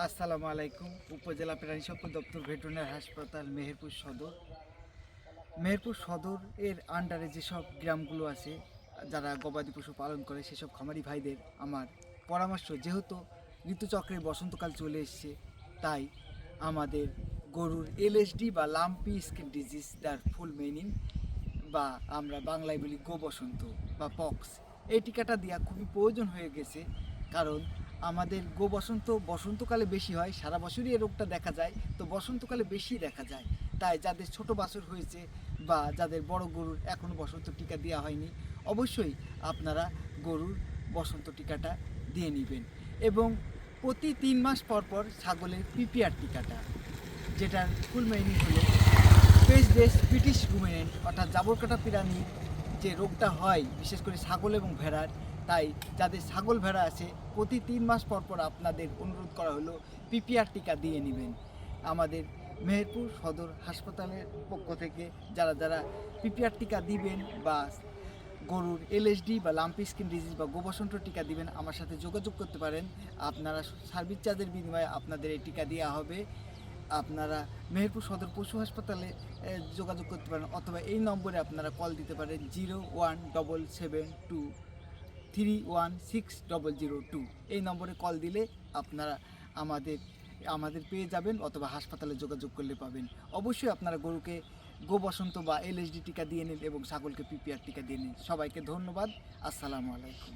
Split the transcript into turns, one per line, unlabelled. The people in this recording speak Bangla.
আসসালামু আলাইকুম। উপজেলা প্রাণী সম্পদ দপ্তর ভেটেরিনারি হাসপাতাল মেহেরপুর সদর এর আন্ডারে যেসব গ্রামগুলো আছে যারা গবাদি পশু পালন করে সেসব খামারি ভাইদের আমার পরামর্শ, যেহেতু ঋতুচক্রে বসন্তকাল চলে এসছে, তাই আমাদের গরুর এলএসডি বা লাম্পি স্কিন ডিজিজ, তার ফুল মিনিং বা আমরা বাংলায় বলি গো বসন্ত বা পক্স, এই টিকাটা দেওয়া খুবই প্রয়োজন হয়ে গেছে। কারণ আমাদের গো বসন্ত বসন্তকালে বেশি হয়, সারা বছরই এই রোগটা দেখা যায়, তো বসন্তকালে বেশি দেখা যায়। তাই যাদের ছোট বাছুর হয়েছে বা যাদের বড় গরুর এখনও বসন্ত টিকা দেওয়া হয়নি, অবশ্যই আপনারা গরুর বসন্ত টিকাটা দিয়ে নেবেন। এবং প্রতি 3 মাস পর পর ছাগলের পিপিআর টিকাটা, যেটার ফুল মিনিং হলো পেস্টডেস ব্রিটিশ রুমিনেন্ট, অর্থাৎ জাবরকাটা প্রাণীর যে রোগটা হয় বিশেষ করে ছাগল এবং ভেড়ার, তাই যাদের ছাগল ভেড়া আছে প্রতি 3 মাস পর পর আপনাদের অনুরোধ করা হলো পিপিআর টিকা দিয়ে নেবেন। আমাদের মেহেরপুর সদর হাসপাতালের পক্ষ থেকে যারা যারা পিপিআর টিকা দিবেন বা গরুর এলএসডি বা লাম্পি স্কিন ডিজিজ বা গোবসন্ত টিকা দিবেন, আমার সাথে যোগাযোগ করতে পারেন। আপনারা সার্ভিস চার্জের বিনিময়ে আপনাদের এই টিকা দেওয়া হবে। আপনারা মেহেরপুর সদর পশু হাসপাতালে যোগাযোগ করতে পারেন, অথবা এই নম্বরে আপনারা কল দিতে পারেন 017723160002। এই নম্বরে কল দিলে আপনারা আমাদের আমাদের পেয়ে যাবেন, অথবা হাসপাতালে যোগাযোগ করলে পাবেন। অবশ্যই আপনারা গরুকে গো বসন্ত বা এলএসডি টিকা দিয়ে নিন এবং ছাগলকে পিপিআর টিকা দিয়ে নিন। সবাইকে ধন্যবাদ। আসসালামু আলাইকুম।